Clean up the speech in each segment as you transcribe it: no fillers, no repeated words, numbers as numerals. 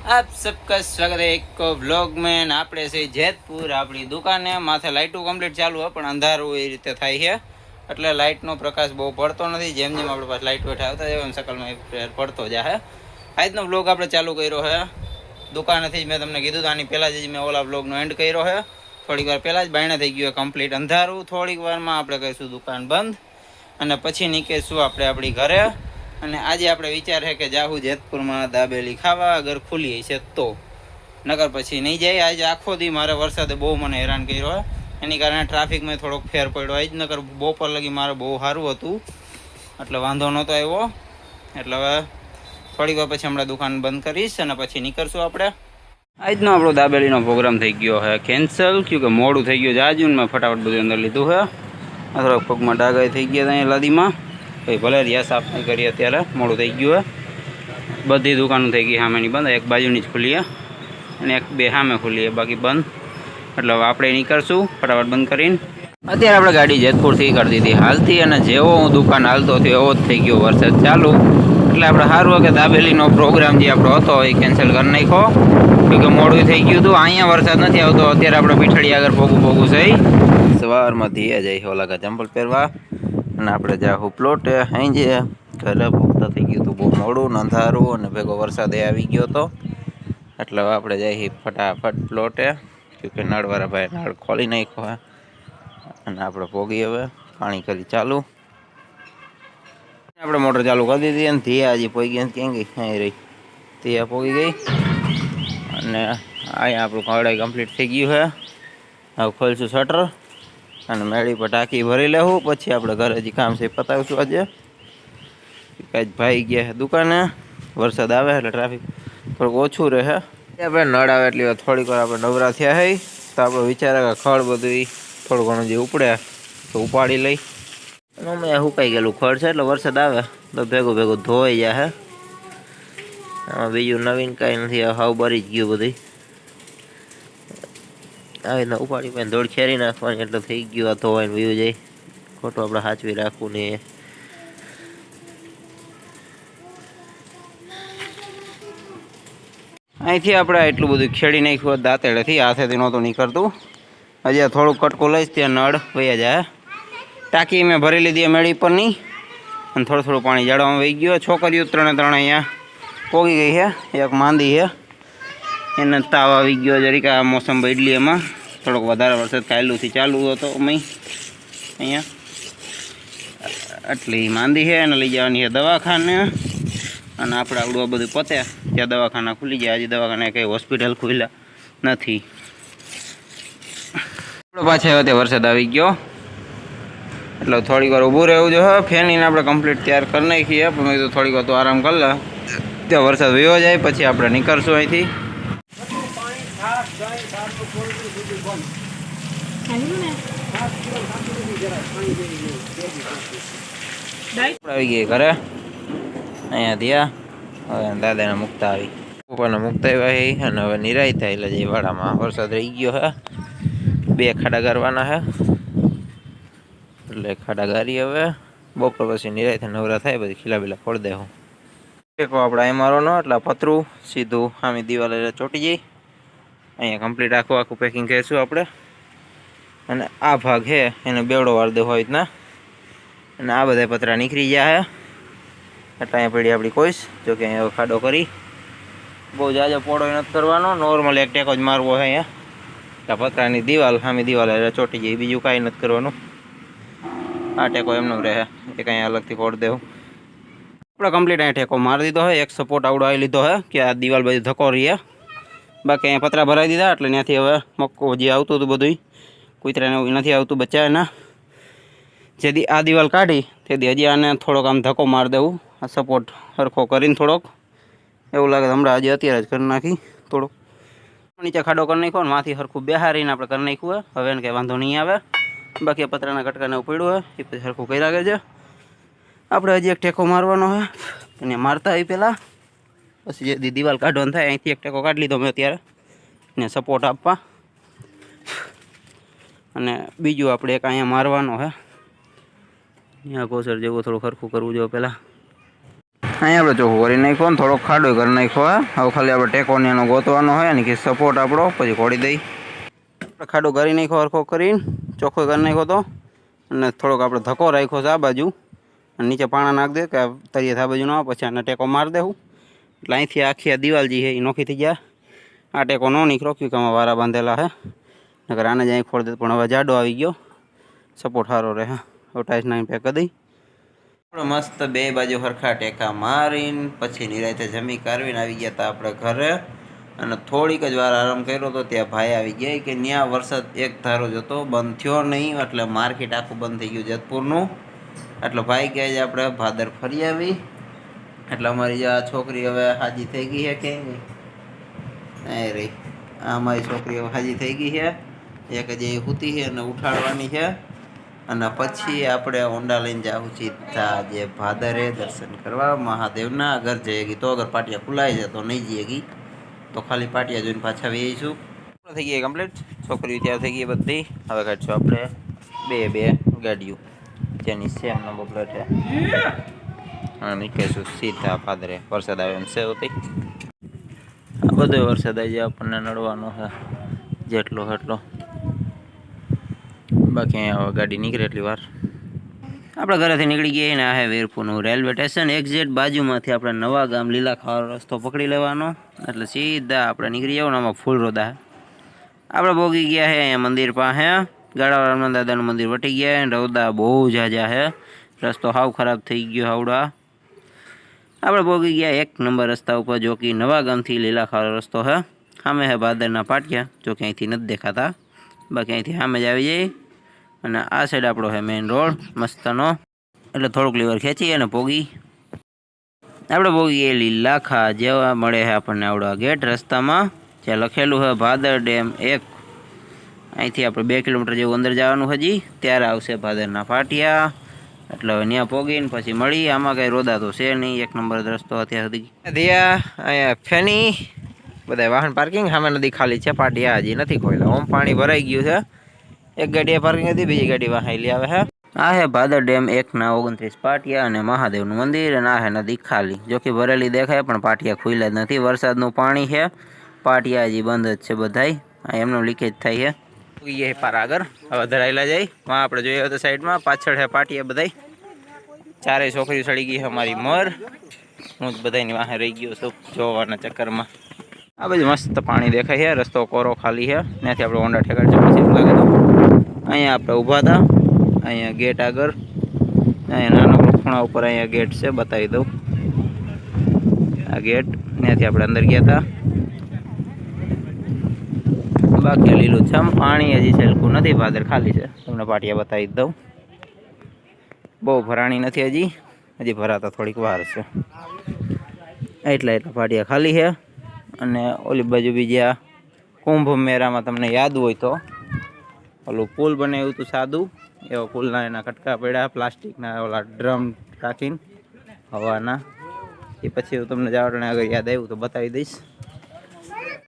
आप सबका स्वागत है एक व्लॉग में ને આપણે છે જેતપુર આપણી દુકાને માથે લાઇટો કમ્પ્લીટ ચાલુ હોય પણ અંધારું એ રીતે થાય છે એટલે લાઇટનો પ્રકાશ બહુ પડતો નથી જેમ જેમ આપણે પાસે લાઇટ વેઠ આવતા જાય એમ સકલમાં ફેર પડતો જાય આજનો વ્લોગ આપણે ચાલુ કર્યો છે દુકાનેથી જ મેં તમને કીધું આની પહેલાં જ મેં ઓલા વ્લોગનો એન્ડ કર્યો છે થોડીક વાર પહેલાં જ બાયણે થઈ ગયું કમ્પ્લીટ અંધારું થોડીક વારમાં આપણે કહીશું દુકાન બંધ અને પછી નીકળીશું આપણે આપણી ઘરે અને આજે આપણે વિચાર છે કે જાહુ જેતપુરમાં દાબેલી ખાવા અગર ખુલી છે તો નગર પછી નહીં જાય આજે આખો દી મારે વરસાદે બહુ મને હેરાન કર્યો એની કારણે ટ્રાફિકમાં થોડોક ફેર પડ્યો આજ નગર બપોર લગી મારે બહુ સારું હતું એટલે વાંધો નહોતો આવ્યો એટલે હવે થોડીક વાર પછી હમણાં દુકાન બંધ કરીશ અને પછી નીકળશું આપણે આજનો આપણો દાબેલીનો પ્રોગ્રામ થઈ ગયો છે કેન્સલ કે મોડું થઈ ગયું છે આજુ મેં ફટાફટ બધું અંદર લીધું છે થોડાક પગમાં ડાઘાઈ થઈ ગયા હતા અહીંયા લાદીમાં ભાઈ ભલે રિયા સાફ નહીં કરી અત્યારે મોડું થઈ ગયું હે બધી દુકાનો થઈ ગઈ સામેની બંધ એક બાજુની જ ખુલી અને એક બે સામે ખુલી બાકી બંધ એટલે હવે આપણે નીકળશું ફટાફટ બંધ કરીને અત્યારે આપણે ગાડી જેતપુરથી કરી દીધી હાલથી અને જેવો હું દુકાન હાલતો થયો એવો જ થઈ ગયો વરસાદ ચાલુ એટલે આપણે સારું કે દાબેલીનો પ્રોગ્રામ જે આપણો હતો એ કેન્સલ કરી નાખ્યો કે મોડું થઈ ગયું હતું અહીંયા વરસાદ નથી આવતો અત્યારે આપણે પીઠળી આગળ પોગું થઈ સવારમાં ધીયા જાય ઓલા ચંપલ પહેરવા અને આપણે જાહું પ્લોટે અહીં જે ઘરે પૂગતા થઈ ગયું હતું બહુ મોડું અંધારું અને ભેગો વરસાદ આવી ગયો હતો એટલે આપણે જઈએ ફટાફટ પ્લોટે કે નળવાળા ભાઈ નળ ખોલી નાખ્યો અને આપણે પોગી હવે પાણી કરી ચાલુ આપણે મોટર ચાલુ કરી દીધી અને ધીયા હજી પોગી ક્યાં ગઈ અહીં રહી ધીયા પોગી ગઈ અને અહીંયા આપણું કડાઈ કમ્પ્લીટ થઈ ગયું છે હવે ખોલશું શટર અને મેળી પર ટાંકી ભરી લેવું પછી આપણે ઘરે હજી કામ છે પતાવીશું આજે કાંઈ ભાઈ ગયા છે દુકાને વરસાદ આવે એટલે ટ્રાફિક થોડુંક ઓછું રહે આપણે નળ આવે એટલી વાર થોડીક વાર આપણે નવરા થયા હોય તો આપણે વિચારે કે ખડ બધું થોડું ઘણું જે ઉપડે તો ઉપાડી લઈ અને અમે સુકાઈ ગયેલું ખડ છે એટલે વરસાદ આવે તો ભેગું ધોવાઈ જાય આમાં બીજું નવીન કાંઈ નથી હાવ બરી જ ગયું બધી આવી રીતના ઉપાડી પાસે દોડ ખેરી નાખવાની એટલે થઈ ગયું આ ધોવાઈને વ્યૂ જાય ખોટું આપણે સાચવી રાખવું ને અહીંથી આપણે એટલું બધું ખેડી નાખ્યું દાંતેડેથી હાથેથી નહોતું નીકળતું હજી થોડુંક કટકું લઈશ ત્યાં નળ વયા જાય ટાંકી મેં ભરી લીધી મેળી પરની અને થોડું પાણી જાળવામાં વહી ગયો છોકરીઓ ત્રણે અહીંયા પોગી ગઈ છે એક માંદી છે એને તાવ આવી ગયો જરીક આ મોસમ બદલી એમાં થોડોક વધારે વરસાદ કાયલુંથી ચાલુ હતો અમે અહીંયા એટલી માંદી છે એને લઈ જવાની છે દવાખાને અને આપણે આવડું બધું પતે ત્યાં દવાખાના ખુલી ગયા આજે દવાખાના કંઈ હોસ્પિટલ ખુલ્યા નથી આપણે પાછા હવે ત્યાં વરસાદ આવી ગયો એટલે થોડીક વાર ઊભું રહેવું જોઈએ ફેનીને આપણે કમ્પ્લીટ તૈયાર કરી નાખીએ પણ મેં તો થોડીક વાર તો આરામ કરી લે ત્યાં વરસાદ વયો જાય પછી આપણે નીકળશું અહીંથી આવી ગઈ ઘરે અહીંયા ત્યાં હવે દાદાને મૂકતા આવી પપ્પાને મૂકતા આવ્યા અને હવે નિરાય થાય એટલે જે વાડામાં વરસાદ રહી ગયો હે બે ખાડા ગારવાના હે એટલે ખાડા ગારી હવે બપોર પછી નિરાય થાય નવરા થાય પછી ખીલા બીલા ફોડ દે હું ટેકો આપણે અહીં મારવાનો એટલે પતરું સીધું આમી દિવાલે ચોટી જાય અહીંયા કમ્પ્લીટ આખું પેકિંગ કરીશું આપણે અને આ ભાગ છે એને બેવડો વાર દેવો હોય રીતના અને આ બધા પતરા નીકળી ગયા છે એટલે અહીંયા પડી આપણી કોઈશ જો કે અહીંયા ખાડો કરી બહુ જાજો પોળો નથી કરવાનો નોર્મલ એક ટેકો જ મારવો છે અહીંયા એટલે પતરાની દિવાલ સામી દિવાલ એટલે ચોટી જાય બીજું કાંઈ નથી કરવાનું આ ટેકો એમનો રહે એક અહીંયા અલગથી પોડ દેવું આપણે કમ્પ્લીટ અહીંયા ટેકો મારી દીધો હોય એક સપોર્ટ આવડો આવી લીધો હોય કે આ દિવાલ બધી ધક્કો રહીએ બાકી અહીંયા પતરા ભરાઈ દીધા એટલે ત્યાંથી હવે મક્કો જે આવતું હતું બધું કૂતરાને એવું નથી આવતું બચ્ચાને જેથી આ દિવાલ કાઢી તેથી હજી આને થોડોક આમ ધક્કો મારી દેવું આ સપોર્ટ સરખો કરીને થોડોક એવું લાગે હમણાં હજી અત્યારે જ કરી નાખી થોડોક નીચે ખાડો કરી નાખ્યો ને માંથી સરખું બેહારીને આપણે કરી નાખ્યું હોય હવે એને કંઈ વાંધો નહીં આવે બાકી પતરાના કટકાને એવું પડ્યું હોય એ પછી સરખું કરી રાખે છે આપણે હજી એક ટેકો મારવાનો હોય એને મારતા હોય પહેલાં પછી જે દિવાલ કાઢવાનું થાય અહીંથી એક ટેકો કાઢી લીધો મેં અત્યારે ને સપોર્ટ આપવા અને બીજું આપણે એક અહીંયા મારવાનો છે અહીંયા કોસર જેવું થોડું સરખું કરવું જોઈએ પહેલાં અહીંયા આપણે ચોખ્ખું કરી નાખ્યો ને થોડોક ખાડો કરી નાખ્યો. હવે ખાલી આપણે ટેકો ને એનો ગોતવાનો હોય ને કે સપોર્ટ આપણો પછી ખોડી દઈ. ખાડો કરી નાખ્યો હરખો કરીને ચોખ્ખો કરી નાખ્યો તો, અને થોડોક આપણે ધક્કો રાખ્યો છે આ બાજુ, અને નીચે પાણા નાખ દે કે તરીએ આ બાજુ ન આવે, પછી આને ટેકો મારી દેવું એટલે અહીંથી આખી આ દિવાલ જે છે એ નોખી થઈ ગયા. આ ટેકો ન નીકળો ક્યું કે આમાં વારા બાંધેલા છે, નકર આને જ અહીં ખોડી દે. પણ હવે જાડો આવી ગયો, સપોર્ટ સારો રહે. હવે ટાઈસ નાખીને પેક કરી દઈ. આપણે મસ્ત બે બાજુ હરખા ટેકા મારીને પછી નિરાયતે જમી કાઢવીને આવી ગયા હતા આપણે ઘરે. અને થોડીક જ વાર આરામ કર્યો તો ત્યાં ભાઈ આવી ગયા કે ત્યાં વરસાદ એક ધારો જતો બંધ થયો નહીં, એટલે માર્કેટ આખું બંધ થઈ ગયું જેતપુરનું. એટલે ભાઈ કહે છે આપણે ભાદર ફરી આવી. એટલે અમારી આ છોકરી હવે હાજી થઈ ગઈ છે કે નહીં રહી, આ અમારી છોકરી હવે હાજી થઈ ગઈ છે. એક હજી સૂતી છે અને ઉઠાડવાની છે. અને પછી આપણે ઊંડા લઈને જાવું સીધા જે ભાદરે દર્શન કરવા મહાદેવના. અગર જઈએગી તો, અગર પાટિયા ખુલાઈ જાય તો નહીં જઈએગી, તો ખાલી પાટિયા જોઈને પાછા આવી જઈશું. થઈ ગઈ કમ્પ્લીટ, છોકરીઓ તૈયાર થઈ ગઈ બધી. હવે કાઢશું આપણે બે ગાડીઓ જેની સેમ નંબર પ્લેટ છે, અને નીકળીશું સીધા ભાદરે. વરસાદ આવે એમ છે હોતી, આ બધો વરસાદ આવી જાય આપણને નડવાનો છે જેટલો એટલો. બાકી અહીંયા હવે ગાડી નીકળે એટલી વાર. આપણે ઘરેથી નીકળી ગયા ને આ હે વીરપુરનું રેલવે સ્ટેશન. એક્ઝેક્ટ બાજુમાંથી આપણે નવા ગામ લીલા ખાવાનો રસ્તો પકડી લેવાનો, એટલે સીધા આપણે નીકળી જવાનું. આમાં ફૂલ રોદા આપણે ભોગી ગયા છે અહીંયા મંદિર પાસે. ગાળાવાળા દાદાનું મંદિર વટી ગયા. રોદા બહુ જાજા છે, રસ્તો હાવ ખરાબ થઈ ગયો હાવડા. આપણે ભોગી ગયા એક નંબર રસ્તા ઉપર, જો કે નવા ગામથી લીલા ખાવાનો રસ્તો છે. સામે છે ભાદરના પાટિયા, જો કે અહીંથી નથી દેખાતા, બાકી અહીંથી સામે જ આવી જાય. અને આ સાઈડ આપણો છે મેઇન રોડ મસ્તનો. એટલે થોડુંક લીવર ખેંચી અને પોગી આપણે પોગી એ લીલાખા જેવા મળે છે આપણને આવડો ગેટ રસ્તામાં, જ્યાં લખેલું છે ભાદર ડેમ 1. અહીંથી આપણે 2 કિલોમીટર જેવું અંદર જવાનું હજી, ત્યારે આવશે ભાદરના પાટિયા. એટલે હવે ત્યાં પોગીને પછી મળી. આમાં કંઈ રોદા તો છે નહીં, એક નંબર રસ્તો અત્યાર સુધી. અહીંયા ફેની બધા વાહન પાર્કિંગ, સામે નદી ખાલી છે, પાટિયા હજી નથી ખોલ્યા. ઓમ પાણી ભરાઈ ગયું છે. એક ગાડી પાર્કિંગ હતી, બીજી ગાડી વાહન લઈ આવે છે. આ હે ભાદર ડેમ 1ના 29 પાટિયા અને મહાદેવનું મંદિર. અને આ હે નદી ખાલી, જો કે ભરેલી દેખાય પણ પાટિયા ખુલ્યા જ નથી. વરસાદનું પાણી છે, પાટિયા હજી બંધ જ છે બધાય, એમનું લીકેજ થાય છે. એ પાર આગળ હવે ધરાયેલા જાય. વાં આપણે જોઈએ તો સાઈડમાં પાછળ છે પાટિયા બધાય. ચારેય છોકરીઓ ચડી ગઈ છે અમારી મર. હું જ બધાની વાહે રહી ગયો છું જોવાના ચક્કરમાં. આ બધું મસ્ત પાણી દેખાય છે, રસ્તો કોરો ખાલી છે. ત્યાંથી આપણે હોન્ડા ઠેકાડ છે પછી એવું લાગે તો. અહીંયા આપણે ઊભા હતા, અહીંયા ગેટ આગળ, અહીંયા નાના ખૂણા ઉપર અહીંયા ગેટ છે, બતાવી દઉં. આ ગેટ, ત્યાંથી આપણે અંદર ગયા હતા. બાકી લીલું છમ, પાણી હજી છેલકું નથી, ભાદર ખાલી છે. તમને પાટિયા બતાવી દઉં. બહુ ભરાણી નથી હજી ભરાતા થોડીક વાર છે. એટલા પાટિયા ખાલી છે. અને ઓલી બાજુ બીજા કુંભ મેળામાં તમને યાદ હોય તો ઓલું પુલ બનાવ્યું હતું સાદું, એવા પુલના એના કટકા પડ્યા પ્લાસ્ટિકના, ઓલા ડ્રમ રાખીને હવાના. એ પછી હું તમને જાવડને આગળ યાદ આવ્યું તો બતાવી દઈશ.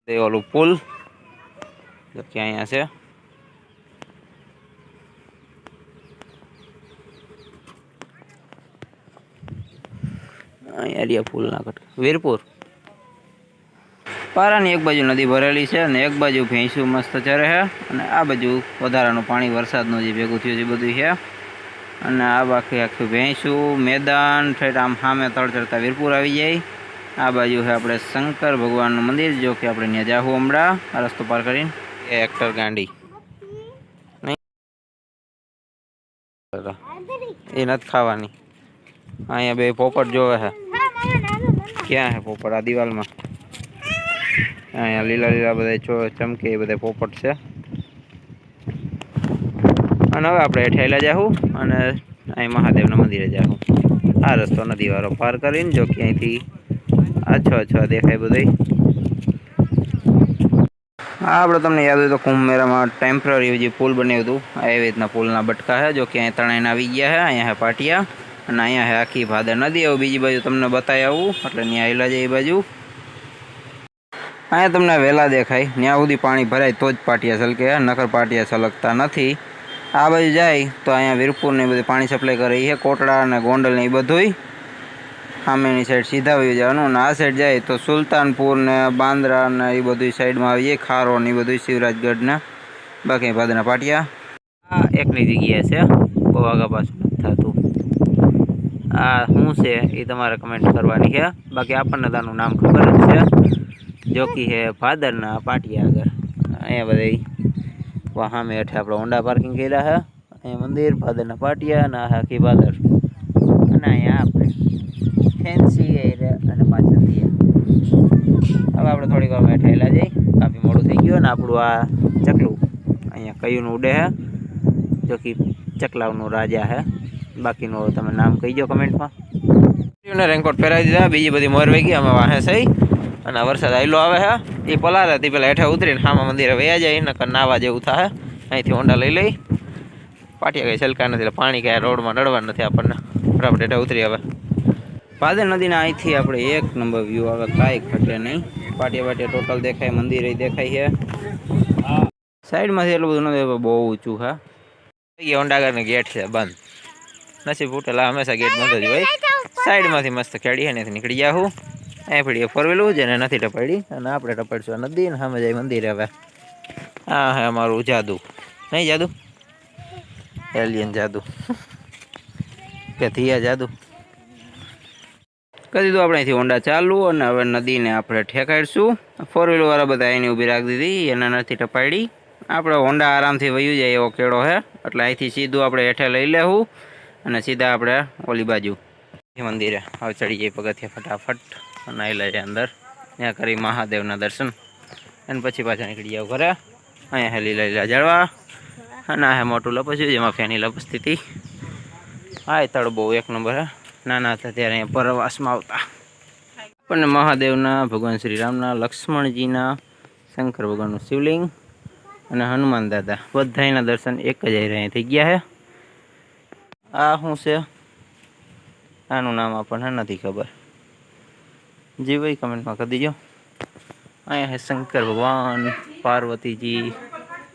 તે ઓલું પુલ કે અહીંયા છે. અહીંયા રહ્યા પુલના કટકા. વીરપુર પારાની એક બાજુ નદી ભરેલી છે અને એક બાજુ ભેંસું મસ્ત ચરે છે. અને આ બાજુ વધારાનું પાણી વરસાદનું જે ભેગું થયું છે બધું છે. અને આ બાકી આખું ભેંસું મેદાન ઠેઠ આમ સામે તળ ચડતા વીરપુર આવી જાય. આ બાજુ છે આપણે શંકર ભગવાનનું મંદિર, જો કે આપણે ત્યાં જાહું હમણાં આ રસ્તો પાર કરીને. એ એક્ટર ગાંડી એ નથી ખાવાની. અહીંયા બે પોપટ જોવે છે. ક્યાં છે પોપટ? આ દિવાલમાં. અહીંયા લીલા બધા ચમકે એ બધા પોપટ છે. અને હવે આપણે ઠેલા જાહું અને અહીં મહાદેવના મંદિરે જાહું. આ રસ્તો નદી વાળો પાર કરીને, જો કે અહીંથી આછો દેખાય બધું. હા, આપણે તમને યાદ હોય તો કુંભ મેળામાં ટેમ્પરરી જે પુલ બનાવ્યું હતું, એવી રીતના પુલના બટકા છે. જો કે અહીં ત્રણેય આવી ગયા છે. અહીંયા છે પાટિયા અને અહીંયા છે આખી ભાદર નદી. હવે બીજી બાજુ તમને બતાવી આવું, એટલે ત્યાં આવેલા છે એ બાજુ. અહીંયા તમને વહેલા દેખાય, ત્યાં સુધી પાણી ભરાય તો જ પાટિયા છલકે, નકર પાટિયા છલકતા નથી. આ બાજુ જાય તો અહીંયા વીરપુરને બધું પાણી સપ્લાય કરે છે, કોટડા અને ગોંડલ ને એ બધુંય. સામેની સાઈડ સીધા વહી જવાનું અને આ સાઈડ જાય તો સુલતાનપુર ને બાંદ્રા ને એ બધી સાઈડમાં આવી જાય, ખારો ને એ બધું શિવરાજગઢ ને બાકી ભાદરના પાટિયા. આ એકની જગ્યા છે, બહુ આગા પાછું નથી થતું. આ શું છે એ તમારે કમેન્ટ કરવાની છે. બાકી આપણને તાનું નામ ખબર જ છે, જોકી છે ભાદરના પાટિયા આગળ. અહીંયા બધા સામે હેઠે આપણે હોન્ડા પાર્કિંગ કર્યા છે. અહીંયા મંદિર ભાદરના પાટિયા અને આખી ભાદર અને અહીંયા આપણે ફેન્સી અને પાછળ દઈએ. હવે આપણે થોડીક વાર બેઠેલા જઈ, કાફી મોડું થઈ ગયું. અને આપણું આ ચકલું અહીંયા કયુંનું ઉડે છે, જો કે ચકલાવનું રાજા છે. બાકીનું તમે નામ કહી દો કમેન્ટમાં. રેનકોટ પહેરાવી દીધા, બીજી બધી મોર વહી ગઈ. અમે વાહે સહી અને વરસાદ આવેલો આવે છે. એ પલારે તે પેલા હેઠે ઉતરીને હામાં મંદિરે વયા જાય, નકર નાવા જેવું થાય. અહીંથી હોન્ડા લઈ લઈ, પાટિયા કંઈ છલકા નથી, એટલે પાણી કાંઈ રોડમાં ડળવા નથી આપણને. ફટાફટ હેઠે ઉતરી આવે. ભાદર નદીના અહીંથી આપણે એક નંબર વ્યૂ આવે, કાંઈ ઘટે નહીં. પાટિયા પાટિયા ટોટલ દેખાય, મંદિર દેખાય છે. સાઈડમાંથી એટલું બધું નથી, બહુ ઊંચું છે. હોન્ડાગરની ગેટ છે બંધ, નસીબ ફૂટેલા હંમેશા ગેટ બંધ જ હોય. સાઈડમાંથી મસ્ત ખેડી છે, ત્યાંથી નીકળી જાઉં. અહીં પડી ફોર વ્હીલું જેને નથી ટપાડી, અને આપણે ટપાડીશું નદી ને સામે જાય મંદિર. હવે હા હા અમારું જાદુ નહીં, જાદુ એલિયન જાદુ કે થિયા જાદુ કરી દીધું આપણે. અહીંથી હોન્ડા ચાલુ અને હવે નદીને આપણે ઠેકાડીશું. ફોર વ્હીલર વાળા બધા એની ઊભી રાખી દીધી, એને નથી ટપાડી. આપણે હોન્ડા આરામથી વયું જાય એવો કેળો છે, એટલે અહીંથી સીધું આપણે હેઠે લઈ લેવું અને સીધા આપણે ઓલી બાજુ મંદિરે હવે ચડી જઈએ પગથિયા ફટાફટ અને આવેલા છે અંદર. ત્યાં કરી મહાદેવના દર્શન અને પછી પાછા નીકળી જાવ ઘરે. અહીંયા હે લીલા લીલા જળવા અને આ હે મોટું લપસ્યું, જેમાં ફેની લપસતી હતી. હા એ તળ બહુ એક નંબર હે. નાના હતા ત્યારે અહીંયા પરવાસમાં આવતા. આપણને મહાદેવના, ભગવાન શ્રી રામના, લક્ષ્મણજીના, શંકર ભગવાનનું શિવલિંગ અને હનુમાન દાદા બધાના દર્શન એક જ અહીંયા થઈ ગયા છે. આ શું છે આનું નામ આપણને નથી ખબર, જી ભાઈ કમેન્ટમાં કરી દીજો. અહીંયા છે શંકર ભગવાન, પાર્વતીજી,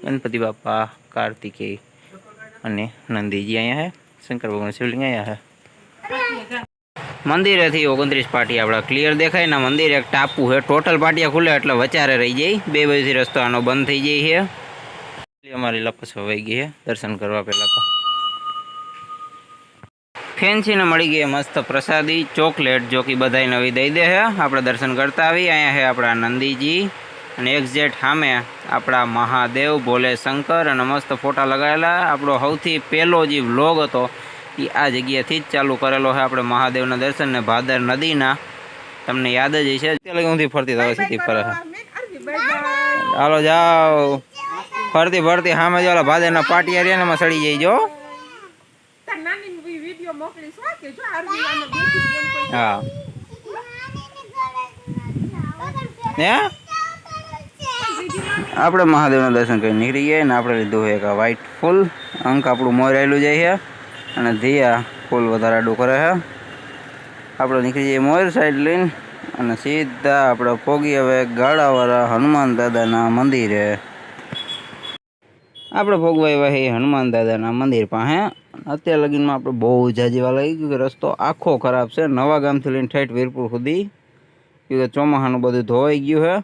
ગણપતિ બાપા, કાર્તિકેય અને નંદીજી. અહીંયા છે શંકર ભગવાન શિવલિંગ. અહીંયા છે મંદિરેથી 29 પાટિયા આપણા ક્લિયર દેખાય ને. મંદિર એક ટાપુ છે, ટોટલ પાટિયા ખુલે એટલે વચારે રહી જાય. બે બાજુથી રસ્તો આનો બંધ થઈ જાય છે. અમારી લપસ વહી ગઈ છે દર્શન કરવા પહેલાં. તો ફેન્સીને મળી ગઈ મસ્ત પ્રસાદી ચોકલેટ, જો કે બધાય નવી દઈ દે છે. આપણે દર્શન કરતા આવી. અહીંયા છે આપણા નંદીજી અને એક્ઝેક્ટ સામે આપણા મહાદેવ, ભોલે શંકર અને મસ્ત ફોટા લગાવેલા. આપણો સૌથી પહેલો જે વ્લોગ હતો એ આ જગ્યાથી જ ચાલુ કરેલો છે, આપણે મહાદેવના દર્શન ને ભાદર નદીના. તમને યાદ જ હશે. ત્યાં લગી ઊંધી ફરતી હવે સીધી ફરે. હાલો જાઓ, ફરતી ફરતી સામે જાઓ ભાદરના પાટિયા રહ્યા ને એમાં સડી જાય. જો હા આપણે મહાદેવના દર્શન કરી નીકળી ગયા ને. આપણે લીધું એક વ્હાઈટ ફૂલ અંક, આપણું મોર આવેલું જાય છે અને ધીયા ફૂલ વધારે આડું કરે છે. આપણે નીકળી જઈએ મોર સાઈડ લઈને અને સીધા આપણે પોગી હવે ગાળાવાળા હનુમાન દાદાના મંદિરે. આપણે ભોગવા આવ્યા હનુમાન દાદાના મંદિર પાસે. અત્યાર લગીનમાં આપણે બહુ જાજીવા લાગી ગયું કે રસ્તો આખો ખરાબ છે, નવા ગામથી લઈને ઠેઠ વીરપુર સુધી, કે ચોમાસાનું બધું ધોવાઈ ગયું છે.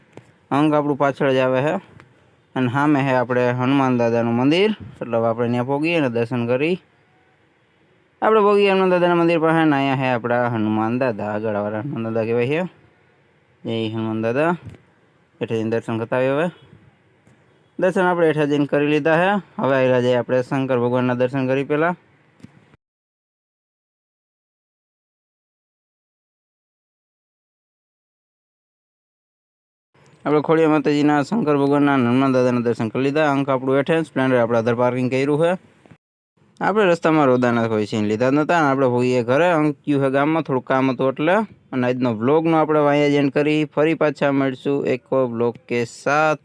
અંગ આપણું પાછળ જ આવે છે અને સામે છે આપણે હનુમાન દાદાનું મંદિર. એટલે આપણે ત્યાં પહોંચીએ અને દર્શન કરી આપણે પહોંચીએ હનુમાન દાદાના મંદિર પાસે. ને અહીંયા છે આપણા હનુમાન દાદા, આગળવાળા હનુમાન દાદા કહેવાય છે. જય હનુમાન દાદા. હેઠે જઈને દર્શન કરતા આવ્યો. હવે દર્શન આપણે હેઠે જઈને કરી લીધા છે. હવે આવ્યા જઈએ આપણે શંકર ભગવાનના દર્શન કરી પહેલાં. આપણે ખોડિયા માતાજીના, શંકર ભગવાનના, હનુમાન દાદાના દર્શન કરી લીધા. અંક આપણું હેઠે સ્પ્લેન્ડર આપણે આધાર પાર્કિંગ કર્યું છે. આપણે રસ્તામાં રોદાના કોઈ સીન લીધા નહોતા અને આપણે હોઈએ ઘરે. અંક ગયું છે ગામમાં, થોડુંક કામ હતું એટલે. અને આજનો વ્લોગનો આપણે અહીંયા જ એન્ડ કરી. ફરી પાછા મળીશું એક વ્લોગ કે સાથ.